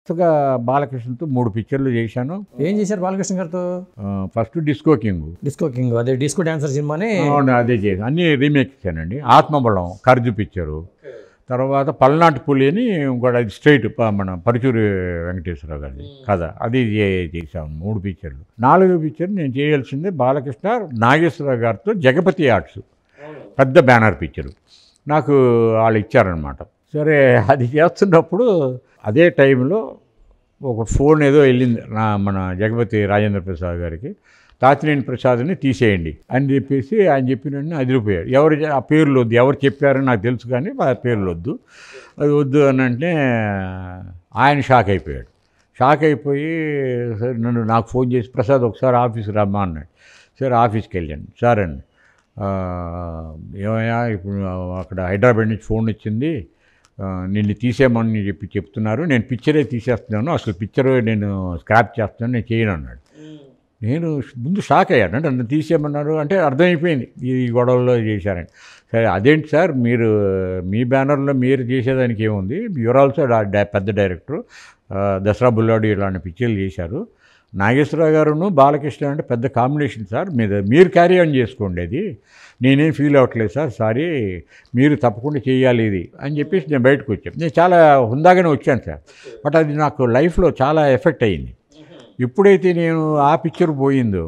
కొత్తగా బాలకృష్ణతో 3 పిక్చర్లు చేశాను. ఏం చేశారు బాలకృష్ణ గారితో? First disco king. Disco king, అదే డిస్కో డాన్సర్ సినిమాని. అవును, అదే చేశాను. అన్ని రీమేక్ చేశానండి. ఆత్మబలం ఖర్జు పిక్చరు, తర్వాత పల్నాటి పులి అని ఇంకోటి, అది స్ట్రైట్ మన పరుచూరి వెంకటేశ్వరరావు గారి కథ, అది చేశాను. 3 పిక్చర్లు. 4వ పిక్చర్ నేను చేయాల్సిందే బాలకృష్ణ నాగేశ్వరరావు గారితో జగపతి ఆర్ట్స్, పెద్ద బ్యానర్ పిక్చరు నాకు వాళ్ళు ఇచ్చారనమాట. సరే, అది చేస్తున్నప్పుడు అదే టైంలో ఒక ఫోన్ ఏదో వెళ్ళింది మన జగపతి రాజేంద్ర ప్రసాద్ గారికి, తాతినేని ప్రసాద్ని తీసేయండి అని చెప్పేసి ఆయన చెప్పినట్టు అదిరిపోయాడు. ఎవరు ఆ పేర్లు వద్దు, ఎవరు చెప్పారని నాకు తెలుసు కానీ ఆ పేర్లు వద్దు, అది వద్దు అని అంటే ఆయన షాక్ అయిపోయాడు. షాక్ అయిపోయి సరే నాకు ఫోన్ చేసి, ప్రసాద్ ఒకసారి ఆఫీస్కి రమ్మా అన్నాడు. సరే ఆఫీస్కి వెళ్ళాను. సార్ అండి, ఏమయ్యా ఇప్పుడు అక్కడ హైదరాబాద్ నుంచి ఫోన్ వచ్చింది, నిన్ను తీసేయమని చెప్తున్నారు, నేను పిక్చరే తీసేస్తున్నాను, అసలు పిక్చర్ నేను స్క్రాప్ చేస్తున్నాను, నేను చేయను అన్నాడు. నేను ముందు షాక్ అయ్యాను. అంటే నన్ను తీసేయమన్నారు అంటే అర్థమైపోయింది ఈ గొడవల్లో చేశారని. సరే అదేంటి సార్, మీరు మీ బ్యానర్లో మీరు చేసేదానికి ఏముంది, యూఆర్ ఆల్సో పెద్ద డైరెక్టర్, దసరా బుల్లాడి ఇలాంటి పిక్చర్లు చేశారు, నాగేశ్వరరావు గారును బాలకృష్ణ అంటే పెద్ద కాంబినేషన్ సార్, మీరు క్యారీ ఆన్ చేసుకోండి, అది నేనేం ఫీల్ అవ్వట్లేదు సార్, సారీ, మీరు తప్పకుండా చేయాలి ఇది అని చెప్పేసి నేను బయటకు వచ్చాను. నేను చాలా హుందాగానే వచ్చాను సార్, బట్ అది నాకు లైఫ్లో చాలా ఎఫెక్ట్ అయ్యింది. ఎప్పుడైతే నేను ఆ పిక్చర్ పోయిందో,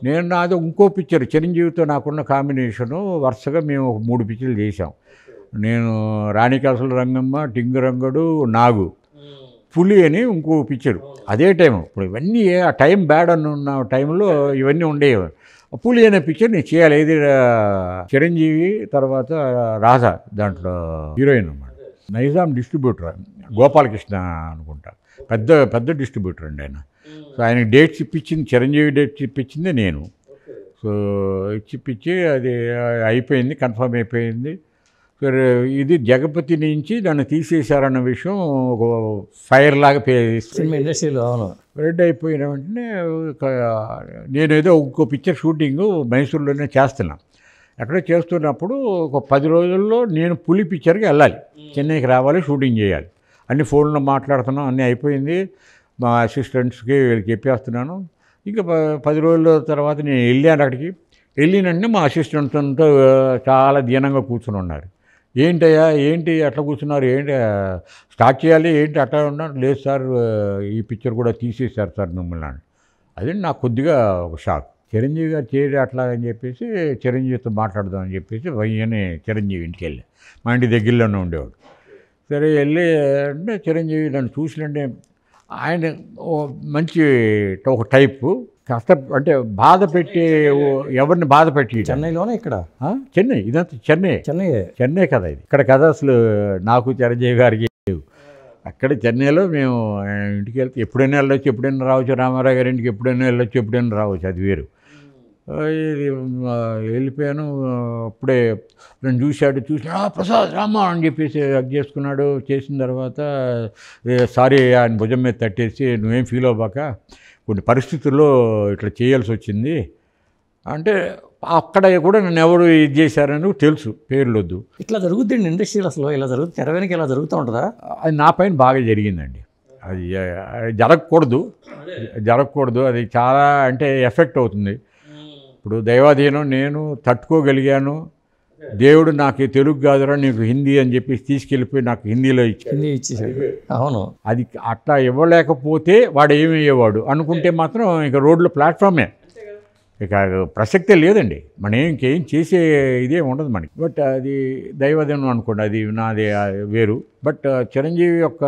నేను నాదో ఇంకో పిక్చర్ చిరంజీవితో నాకున్న కాంబినేషను వరుసగా మేము 3 పిక్చర్లు చేసాం. నేను రాణికాసుల రంగమ్మ, టింగురంగడు, నాగు, పులి అని ఇంకో పిక్చరు అదే టైం. ఇప్పుడు ఇవన్నీ ఆ టైం బ్యాడ్ అని ఉన్న టైంలో ఇవన్నీ ఉండేవి. పులి అనే పిక్చర్ నేను చేయాలి, ఇది చిరంజీవి తర్వాత రాధా దాంట్లో హీరోయిన్ అన్నమాట. నైజాం డిస్ట్రిబ్యూటర్ గోపాలకృష్ణ అనుకుంటా, పెద్ద డిస్ట్రిబ్యూటర్ అండి ఆయన. సో ఆయనకి డేట్స్ ఇప్పించింది, చిరంజీవి డేట్స్ ఇప్పించింది నేను. సో ఇప్పించి అది అయిపోయింది, కన్ఫర్మ్ అయిపోయింది. సరే, ఇది జగపతి నుంచి దాన్ని తీసేశారన్న విషయం ఒక ఫైర్ లాగా సినిమా ఇండస్ట్రీలో అవును స్ప్రెడ్ అయిపోయిన వెంటనే నేను ఏదో ఇంకో పిక్చర్ షూటింగు మైసూరులోనే చేస్తున్నాను. అక్కడ చేస్తున్నప్పుడు ఒక 10 రోజుల్లో నేను పులి పిక్చర్కి వెళ్ళాలి, చెన్నైకి రావాలి, షూటింగ్ చేయాలి. అన్ని ఫోన్లో మాట్లాడుతున్నాం, అన్నీ అయిపోయింది. మా అసిస్టెంట్స్కి వీళ్ళకి చెప్పేస్తున్నాను. ఇంకా 10 రోజుల తర్వాత నేను వెళ్ళాను. అక్కడికి వెళ్ళినంటే మా అసిస్టెంట్స్తో చాలా దీనంగా కూర్చొని ఉన్నారు. ఏంటయ్యా, ఏంటి అట్లా కూర్చున్నారు, ఏంటి స్టార్ట్ చేయాలి, ఏంటి అట్లా ఉన్నారు, లేదు సార్ ఈ పిక్చర్ కూడా తీసేశారు సార్ మిమ్మల్ని అని. అది నాకు కొద్దిగా ఒక షాక్. చిరంజీవి గారు చేయడం అట్లా అని చెప్పేసి చిరంజీవితో మాట్లాడదాం అని చెప్పేసి వెయ్యని చిరంజీవి ఇంటికి వెళ్ళి, మా ఇంటి దగ్గరలోనే ఉండేవాడు. సరే వెళ్ళి అంటే చిరంజీవి నన్ను చూసినంటే ఆయన మంచి ఒక టైపు, కాస్త అంటే బాధ పెట్టి ఎవరిని బాధ పెట్టి. చెన్నైలోనే ఇక్కడ చెన్నై, ఇదంతా చెన్నై కదా ఇది, ఇక్కడ కదా అసలు నాకు చిరంజీవి గారికి అక్కడ చెన్నైలో మేము ఇంటికి వెళ్తే ఎప్పుడైనా వెళ్ళొచ్చు, ఎప్పుడైనా రావచ్చు, రామారావు గారి ఇంటికి ఎప్పుడైనా వెళ్ళొచ్చు, ఎప్పుడైనా రావచ్చు, అది వేరు. వెళ్ళిపోయాను. అప్పుడే నన్ను చూసి ప్రసాద్ రామా అని చెప్పేసి అది చేసుకున్నాడు. చేసిన తర్వాత సారీ ఆయన భుజం మీద తట్టేసి, నువ్వేం ఫీల్ అవ్వక, కొన్ని పరిస్థితుల్లో ఇట్లా చేయాల్సి వచ్చింది అంటే, అక్కడ కూడా నన్ను ఎవరు ఇది చేశారని తెలుసు, పేర్లు వద్దు. ఇట్లా జరుగుతుంది ఇండస్ట్రీలో, అసలు ఇలా జరుగుతుంది, తెర వెనక ఇలా జరుగుతూ ఉంటుందా? అది నా పైన బాగా జరిగిందండి. అది జరగకూడదు, అది చాలా అంటే ఎఫెక్ట్ అవుతుంది. ఇప్పుడు దైవాధీనం నేను తట్టుకోగలిగాను. దేవుడు నాకు తెలుగు కాదురా నీకు హిందీ అని చెప్పేసి తీసుకెళ్ళిపోయి నాకు హిందీలో ఇచ్చేసాడు. అవును, అది అట్లా ఇవ్వలేకపోతే వాడు ఏమి అయ్యేవాడు అనుకుంటే మాత్రం ఇక రోడ్లో ప్లాట్ఫామే, ఇక ప్రసక్తే లేదండి. మనం ఇంకేం చేసే ఇదే ఉండదు మనకి. బట్ అది దైవాధీనం అనుకోండి, అది నాది వేరు. బట్ చిరంజీవి యొక్క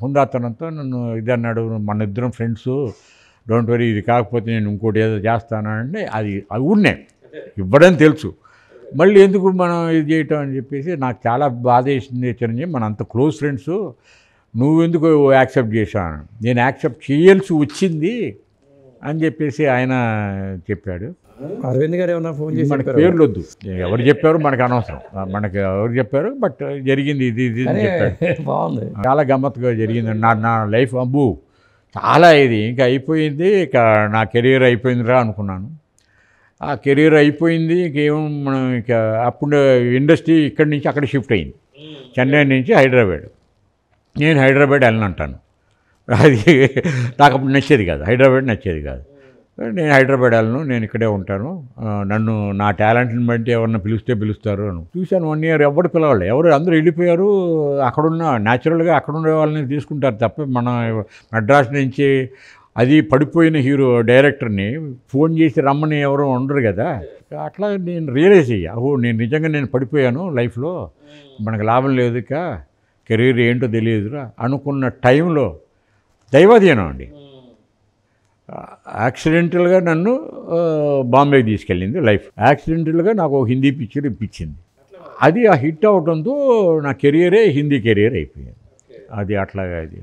హుందాతనంతో నన్ను ఇది అన్నాడు, మన ఇద్దరం ఫ్రెండ్సు, డోంట్ వరీ, ఇది కాకపోతే నేను ఇంకోటి ఏదో చేస్తానంటే అది ఊరినే ఇవ్వడం తెలుసు, మళ్ళీ ఎందుకు మనం ఇది చేయటం అని చెప్పేసి నాకు చాలా బాధ వేసింది. చిరంజీవి మన అంత క్లోజ్ ఫ్రెండ్స్, నువ్వెందుకు యాక్సెప్ట్ చేశాను, నేను యాక్సెప్ట్ చేయాల్సి వచ్చింది అని చెప్పేసి ఆయన చెప్పాడు. అరవింద్ గారు ఏమన్నా ఫోన్ చేసి మనకి పేర్లు వద్దు, ఎవరు చెప్పారు మనకు అనవసరం, మనకి ఎవరు చెప్పారు, బట్ జరిగింది ఇది అని చెప్పాడు. బాగుంది, చాలా గమ్మత్తుగా జరిగింది నా లైఫ్. అబ్బు చాలా ఇది ఇంకా అయిపోయింది, ఇక నా కెరీర్ అయిపోయిందిరా అనుకున్నాను. ఆ కెరీర్ అయిపోయింది, ఇంకేమో మనం ఇక అప్పుడు ఇండస్ట్రీ ఇక్కడి నుంచి అక్కడ షిఫ్ట్ అయింది, చెన్నై నుంచి హైదరాబాద్. నేను హైదరాబాద్ వెళ్ళనంటాను, అది నాకు అప్పుడు నచ్చేది కాదు, హైదరాబాద్ నచ్చేది కాదు. నేను హైదరాబాద్ వెళ్ళను, నేను ఇక్కడే ఉంటాను, నన్ను నా టాలెంట్ని బట్టి ఎవరన్నా పిలుస్తారు అని చూశాను. 1 year ఎవరు పిలవాలి, ఎవరు అందరూ వెళ్ళిపోయారు. అక్కడున్న న్యాచురల్గా అక్కడున్న వాళ్ళని తీసుకుంటారు తప్ప మన మద్రాస్ నుంచి అది పడిపోయిన డైరెక్టర్ని ఫోన్ చేసి రమ్మని ఎవరు ఉండరు కదా. అట్లా నేను రియలైజ్ అయ్యా, నేను నిజంగా నేను పడిపోయాను లైఫ్లో, మనకు లాభం లేదు, ఇక కెరీర్ ఏంటో తెలియదురా అనుకున్న టైంలో దైవాధీనం అండి. యాక్సిడెంటల్గా నన్ను బాంబేకి తీసుకెళ్ళింది లైఫ్. యాక్సిడెంటల్గా నాకు ఒక హిందీ పిక్చర్ ఇప్పించింది. అది ఆ హిట్ అవడంతో నా కెరియరే హిందీ కెరియర్ అయిపోయింది. అది అట్లాగా అది.